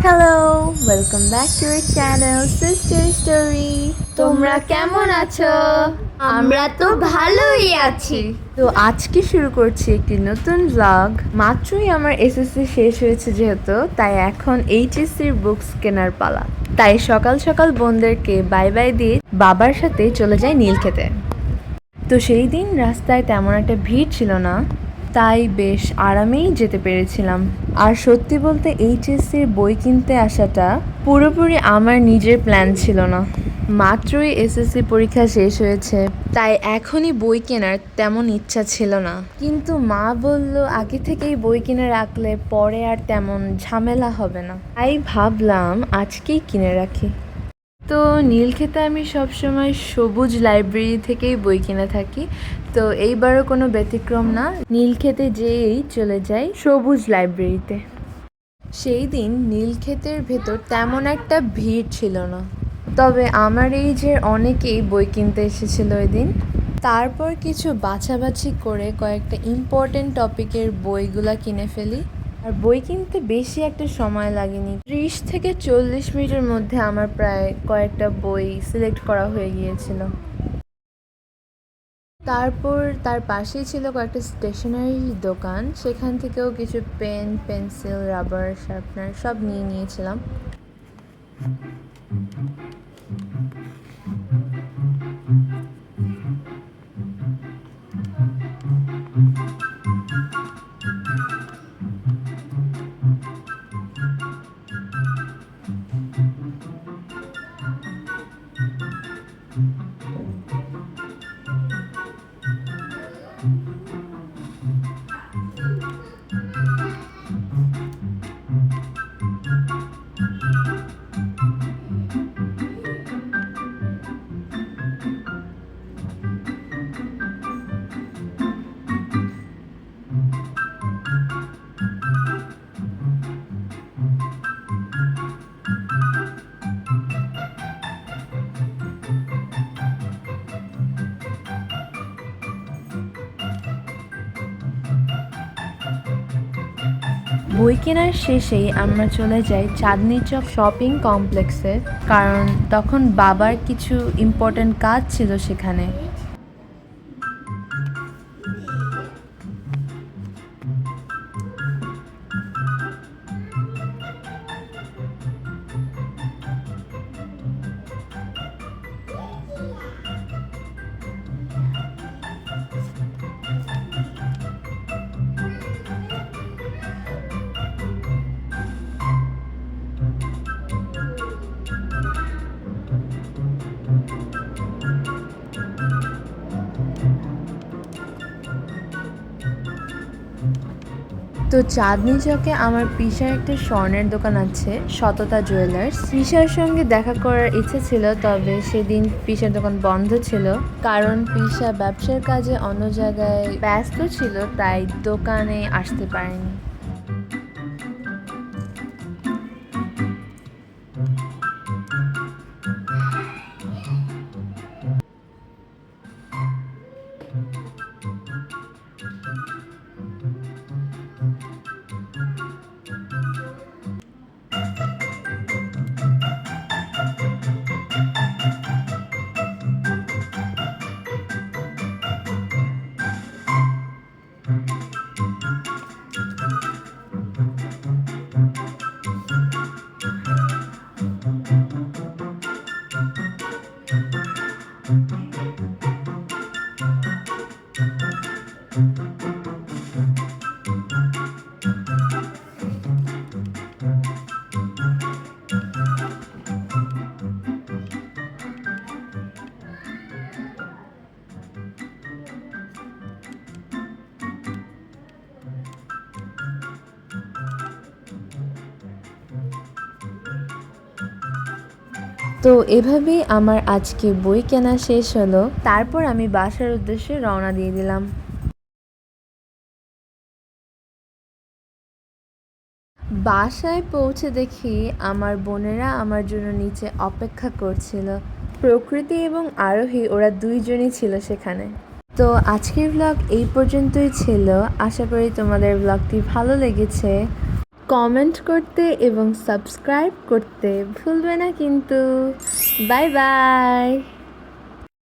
Hello, welcome back to our channel sister story. তোমরা কেমন আছো? আমরা তো ভালোই আছি। তো আজকে শুরু করছি একটি নতুন ব্লগ। মাত্রই আমার এসএসসি শেষ হয়েছে যেহেতু, তাই এখন এইচএসসির বুকস কেনার পালা। তাই সকাল সকাল বোনদেরকে বাই বাই দিয়ে বাবার সাথে চলে যাই নীলক্ষেতে। তো সেই দিন রাস্তায় তেমন একটা ভিড় ছিল না, তাই বেশ আরামেই যেতে পেরেছিলাম। আর সত্যি বলতে এইচএসসির বই কিনতে আসাটা পুরোপুরি আমার নিজের প্ল্যান ছিল না। মাত্রই এসএসসি পরীক্ষা শেষ হয়েছে, তাই এখনই বই কেনার তেমন ইচ্ছা ছিল না। কিন্তু মা বলল আগে থেকেই বই কিনে রাখলে পরে আর তেমন ঝামেলা হবে না, তাই ভাবলাম আজকেই কিনে রাখি। তো নীলক্ষেতে আমি সবসময় সবুজ লাইব্রেরি থেকেই বই কিনে থাকি, তো এইবারও কোনো ব্যতিক্রম না। নীলক্ষেতে যেয়েই চলে যাই সবুজ লাইব্রেরিতে। সেই দিন নীলক্ষেতের ভেতর তেমন একটা ভিড় ছিল না, তবে আমার এইজের অনেকেই বই কিনতে এসেছিল ওই দিন। তারপর কিছু বাছাবাছি করে কয়েকটা ইম্পর্টেন্ট টপিকের বইগুলা কিনে ফেলি। আর বই কিনতে বেশি একটা সময় লাগেনি, 30 থেকে 40 মিনিটের মধ্যে আমার প্রায় কয়েকটা বই সিলেক্ট করা হয়ে গিয়েছিল। তারপর তার পাশেই ছিল কয়েকটা স্টেশনারি দোকান, সেখান থেকেও কিছু পেন, পেন্সিল, রাবার, শার্পনার সব নিয়ে নিয়েছিলাম। বই কেনার শেষেই আমরা চলে যাই চাঁদনি চক শপিং কমপ্লেক্সে, কারণ তখন বাবার কিছু ইম্পর্ট্যান্ট কাজ ছিল সেখানে। তো চাঁদনি চকে আমার পিসার একটা স্বর্ণের দোকান আছে, সততা জুয়েলার্স। পিসার সঙ্গে দেখা করার ইচ্ছে ছিল, তবে সেদিন পিসার দোকান বন্ধ ছিল, কারণ পিসা ব্যবসার কাজে অন্য জায়গায় ব্যস্ত ছিল, তাই দোকানে আসতে পারেনি। তো এভাবেই আমার আজকে বই কেনা শেষ হলো। তারপর আমি বাসার উদ্দেশ্যে রওনা দিয়ে দিলাম। বাসায় পৌঁছে দেখি আমার বোনেরা আমার জন্য নিচে অপেক্ষা করছিল। প্রকৃতি এবং আরোহী, ওরা দুইজনই ছিল সেখানে। তো আজকের ব্লগ এই পর্যন্তই ছিল। আশা করি তোমাদের ব্লগটি ভালো লেগেছে। কমেন্ট করতে এবং সাবস্ক্রাইব করতে ভুলবে না কিন্তু। Bye bye.